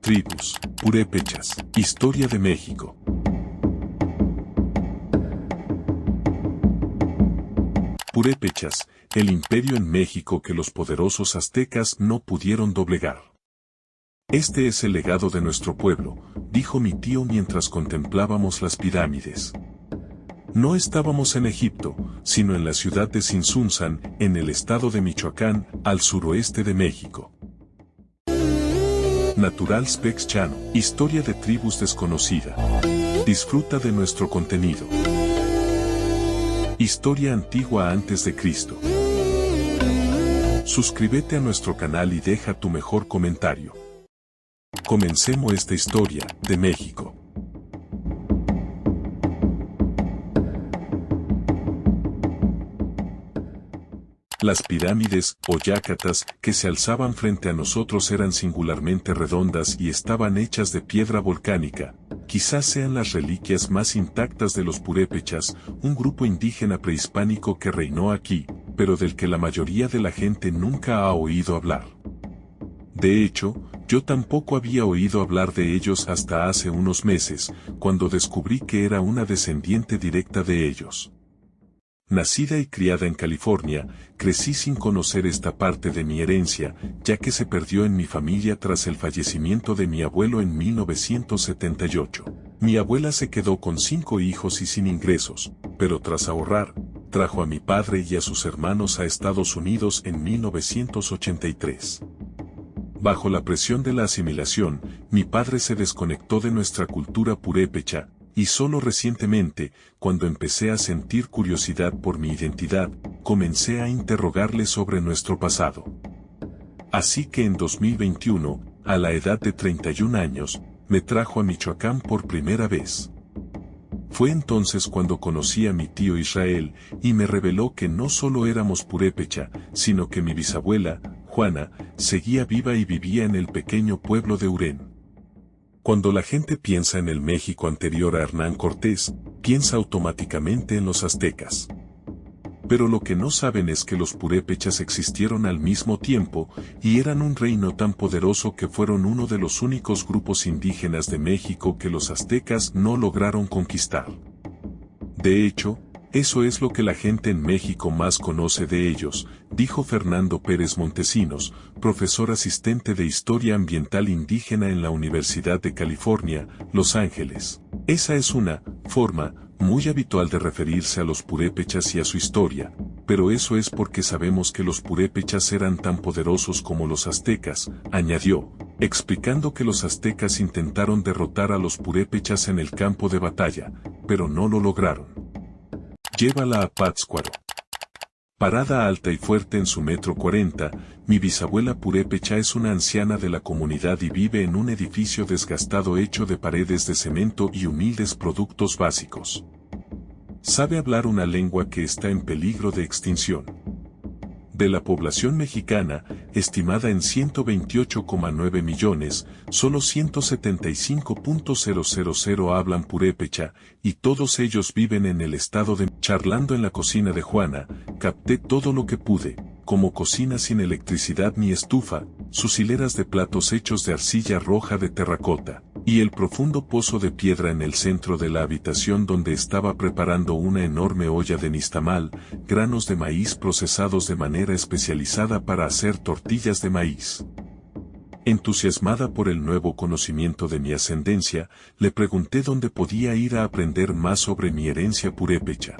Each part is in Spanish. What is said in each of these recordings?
Tribus, purépechas, historia de México. Purépechas, el imperio en México que los poderosos aztecas no pudieron doblegar. Este es el legado de nuestro pueblo, dijo mi tío mientras contemplábamos las pirámides. No estábamos en Egipto, sino en la ciudad de Tzintzuntzan, en el estado de Michoacán, al suroeste de México. Natural Specs Channel, historia de tribus desconocida. Disfruta de nuestro contenido. Historia antigua antes de Cristo. Suscríbete a nuestro canal y deja tu mejor comentario. Comencemos esta historia de México. Las pirámides, o yácatas, que se alzaban frente a nosotros eran singularmente redondas y estaban hechas de piedra volcánica. Quizás sean las reliquias más intactas de los purépechas, un grupo indígena prehispánico que reinó aquí, pero del que la mayoría de la gente nunca ha oído hablar. De hecho, yo tampoco había oído hablar de ellos hasta hace unos meses, cuando descubrí que era una descendiente directa de ellos. Nacida y criada en California, crecí sin conocer esta parte de mi herencia, ya que se perdió en mi familia tras el fallecimiento de mi abuelo en 1978. Mi abuela se quedó con 5 hijos y sin ingresos, pero tras ahorrar, trajo a mi padre y a sus hermanos a Estados Unidos en 1983. Bajo la presión de la asimilación, mi padre se desconectó de nuestra cultura purépecha, y solo recientemente, cuando empecé a sentir curiosidad por mi identidad, comencé a interrogarle sobre nuestro pasado. Así que en 2021, a la edad de 31 años, me trajo a Michoacán por primera vez. Fue entonces cuando conocí a mi tío Israel, y me reveló que no solo éramos purépecha, sino que mi bisabuela, Juana, seguía viva y vivía en el pequeño pueblo de Urén. Cuando la gente piensa en el México anterior a Hernán Cortés, piensa automáticamente en los aztecas. Pero lo que no saben es que los purépechas existieron al mismo tiempo, y eran un reino tan poderoso que fueron uno de los únicos grupos indígenas de México que los aztecas no lograron conquistar. De hecho, eso es lo que la gente en México más conoce de ellos, dijo Fernando Pérez Montesinos, profesor asistente de Historia Ambiental Indígena en la Universidad de California, Los Ángeles. Esa es una forma muy habitual de referirse a los purépechas y a su historia, pero eso es porque sabemos que los purépechas eran tan poderosos como los aztecas, añadió, explicando que los aztecas intentaron derrotar a los purépechas en el campo de batalla, pero no lo lograron. Llévala a Pátzcuaro. Parada alta y fuerte en su metro 40, mi bisabuela purépecha es una anciana de la comunidad y vive en un edificio desgastado hecho de paredes de cemento y humildes productos básicos. Sabe hablar una lengua que está en peligro de extinción. De la población mexicana, estimada en 128,9 millones, solo 175.000 hablan purépecha, y todos ellos viven en el estado de... Charlando en la cocina de Juana, capté todo lo que pude, como cocina sin electricidad ni estufa, sus hileras de platos hechos de arcilla roja de terracota, y el profundo pozo de piedra en el centro de la habitación donde estaba preparando una enorme olla de nixtamal, granos de maíz procesados de manera especializada para hacer tortillas de maíz. Entusiasmada por el nuevo conocimiento de mi ascendencia, le pregunté dónde podía ir a aprender más sobre mi herencia purépecha.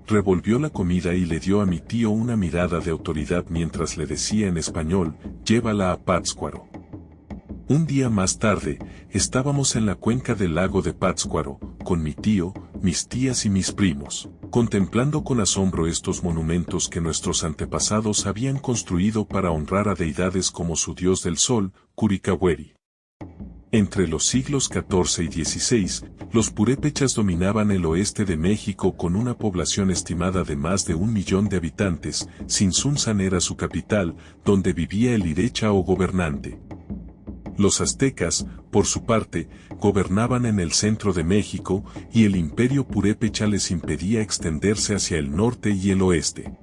Revolvió la comida y le dio a mi tío una mirada de autoridad mientras le decía en español, llévala a Pátzcuaro. Un día más tarde, estábamos en la cuenca del lago de Pátzcuaro, con mi tío, mis tías y mis primos, contemplando con asombro estos monumentos que nuestros antepasados habían construido para honrar a deidades como su dios del sol, Curicahueri. Entre los siglos XIV y XVI, los purépechas dominaban el oeste de México con una población estimada de más de 1 millón de habitantes. Tzintzuntzan era su capital, donde vivía el irecha o gobernante. Los aztecas, por su parte, gobernaban en el centro de México, y el imperio purépecha les impedía extenderse hacia el norte y el oeste.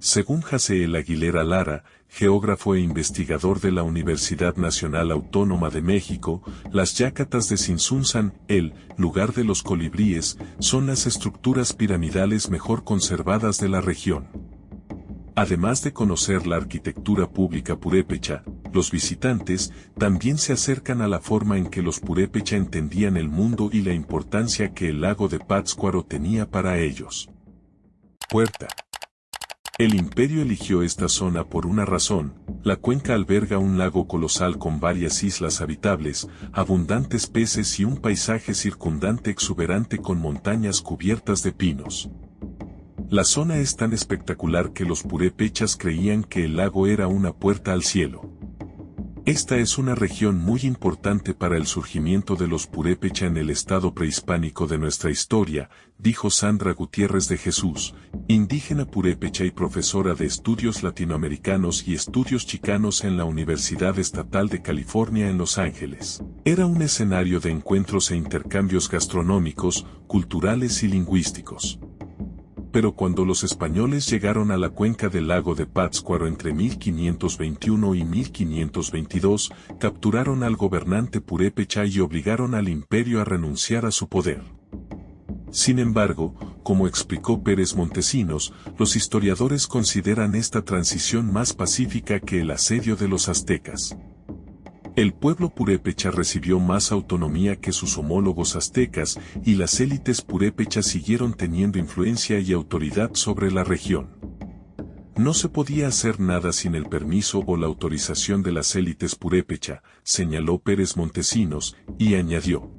Según Jaciel Aguilera Lara, geógrafo e investigador de la Universidad Nacional Autónoma de México, las yácatas de Tzintzuntzan, el lugar de los colibríes, son las estructuras piramidales mejor conservadas de la región. Además de conocer la arquitectura pública purépecha, los visitantes también se acercan a la forma en que los purépecha entendían el mundo y la importancia que el lago de Pátzcuaro tenía para ellos. Puerta. El imperio eligió esta zona por una razón: la cuenca alberga un lago colosal con varias islas habitables, abundantes peces y un paisaje circundante exuberante con montañas cubiertas de pinos. La zona es tan espectacular que los purépechas creían que el lago era una puerta al cielo. Esta es una región muy importante para el surgimiento de los purépecha en el estado prehispánico de nuestra historia, dijo Sandra Gutiérrez de Jesús, indígena purépecha y profesora de estudios latinoamericanos y estudios chicanos en la Universidad Estatal de California en Los Ángeles. Era un escenario de encuentros e intercambios gastronómicos, culturales y lingüísticos. Pero cuando los españoles llegaron a la cuenca del lago de Pátzcuaro entre 1521 y 1522, capturaron al gobernante purépecha y obligaron al imperio a renunciar a su poder. Sin embargo, como explicó Pérez Montesinos, los historiadores consideran esta transición más pacífica que el asedio de los aztecas. El pueblo purépecha recibió más autonomía que sus homólogos aztecas, y las élites purépechas siguieron teniendo influencia y autoridad sobre la región. No se podía hacer nada sin el permiso o la autorización de las élites purépecha, señaló Pérez Montesinos, y añadió: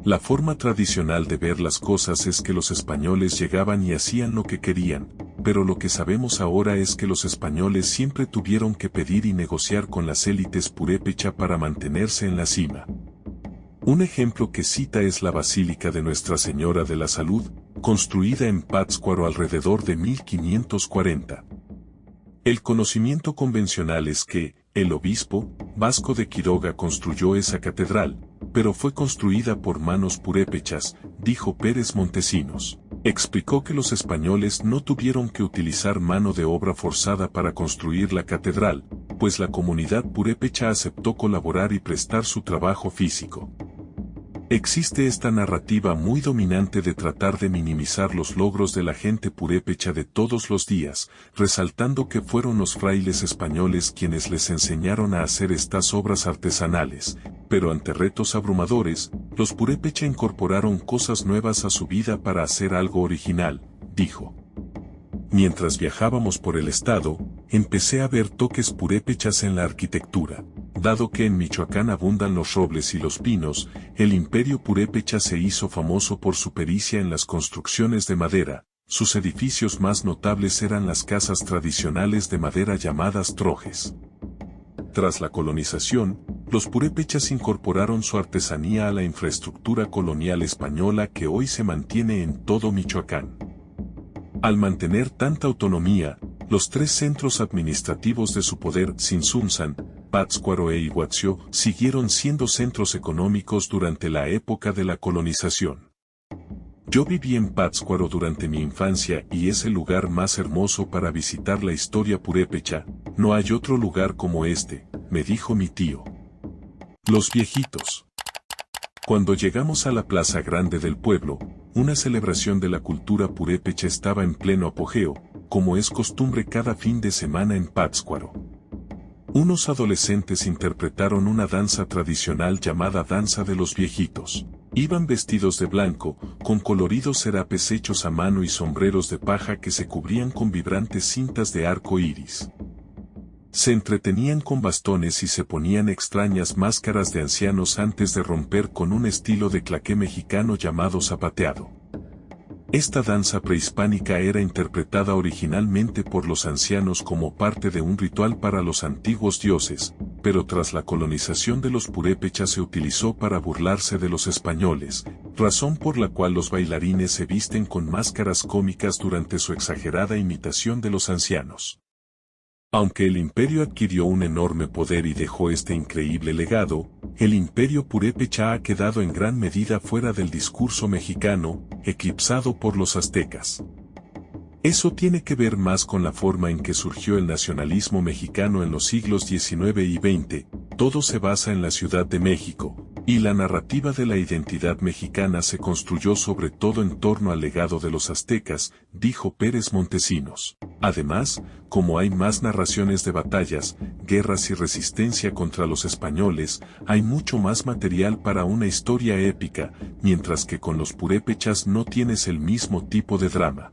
la forma tradicional de ver las cosas es que los españoles llegaban y hacían lo que querían, pero lo que sabemos ahora es que los españoles siempre tuvieron que pedir y negociar con las élites purépecha para mantenerse en la cima. Un ejemplo que cita es la Basílica de Nuestra Señora de la Salud, construida en Pátzcuaro alrededor de 1540. El conocimiento convencional es que el obispo Vasco de Quiroga construyó esa catedral, pero fue construida por manos purépechas, dijo Pérez Montesinos. Explicó que los españoles no tuvieron que utilizar mano de obra forzada para construir la catedral, pues la comunidad purépecha aceptó colaborar y prestar su trabajo físico. Existe esta narrativa muy dominante de tratar de minimizar los logros de la gente purépecha de todos los días, resaltando que fueron los frailes españoles quienes les enseñaron a hacer estas obras artesanales, pero ante retos abrumadores, los purépecha incorporaron cosas nuevas a su vida para hacer algo original, dijo. Mientras viajábamos por el estado, empecé a ver toques purépechas en la arquitectura. Dado que en Michoacán abundan los robles y los pinos, el imperio purépecha se hizo famoso por su pericia en las construcciones de madera. Sus edificios más notables eran las casas tradicionales de madera llamadas trojes. Tras la colonización, los purépechas incorporaron su artesanía a la infraestructura colonial española que hoy se mantiene en todo Michoacán. Al mantener tanta autonomía, los tres centros administrativos de su poder, Tzintzuntzan, Pátzcuaro e Iguazio, siguieron siendo centros económicos durante la época de la colonización. Yo viví en Pátzcuaro durante mi infancia y es el lugar más hermoso para visitar la historia purépecha. No hay otro lugar como este, me dijo mi tío. Los viejitos. Cuando llegamos a la plaza grande del pueblo, una celebración de la cultura purépecha estaba en pleno apogeo, como es costumbre cada fin de semana en Pátzcuaro. Unos adolescentes interpretaron una danza tradicional llamada Danza de los Viejitos. Iban vestidos de blanco, con coloridos serapes hechos a mano y sombreros de paja que se cubrían con vibrantes cintas de arco iris. Se entretenían con bastones y se ponían extrañas máscaras de ancianos antes de romper con un estilo de claqué mexicano llamado zapateado. Esta danza prehispánica era interpretada originalmente por los ancianos como parte de un ritual para los antiguos dioses, pero tras la colonización de los purépechas se utilizó para burlarse de los españoles, razón por la cual los bailarines se visten con máscaras cómicas durante su exagerada imitación de los ancianos. Aunque el imperio adquirió un enorme poder y dejó este increíble legado, el imperio purépecha ha quedado en gran medida fuera del discurso mexicano, eclipsado por los aztecas. Eso tiene que ver más con la forma en que surgió el nacionalismo mexicano en los siglos XIX y XX, todo se basa en la Ciudad de México, y la narrativa de la identidad mexicana se construyó sobre todo en torno al legado de los aztecas, dijo Pérez Montesinos. Además, como hay más narraciones de batallas, guerras y resistencia contra los españoles, hay mucho más material para una historia épica, mientras que con los purépechas no tienes el mismo tipo de drama.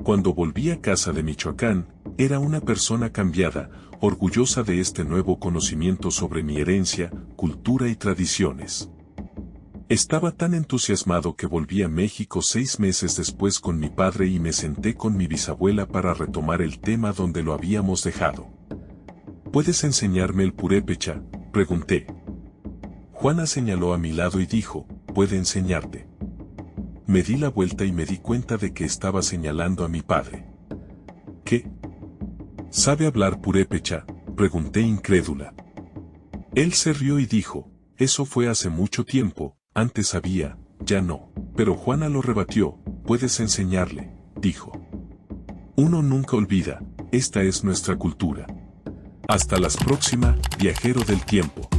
Cuando volví a casa de Michoacán, era una persona cambiada, orgullosa de este nuevo conocimiento sobre mi herencia, cultura y tradiciones. Estaba tan entusiasmado que volví a México 6 meses después con mi padre y me senté con mi bisabuela para retomar el tema donde lo habíamos dejado. ¿Puedes enseñarme el purépecha?, pregunté. Juana señaló a mi lado y dijo, «Puede enseñarte». Me di la vuelta y me di cuenta de que estaba señalando a mi padre. ¿Qué? ¿Sabe hablar purépecha?, pregunté incrédula. Él se rió y dijo, «Eso fue hace mucho tiempo, antes sabía, ya no». Pero Juana lo rebatió, «Puedes enseñarle», dijo. Uno nunca olvida, esta es nuestra cultura. Hasta la próxima, viajero del tiempo.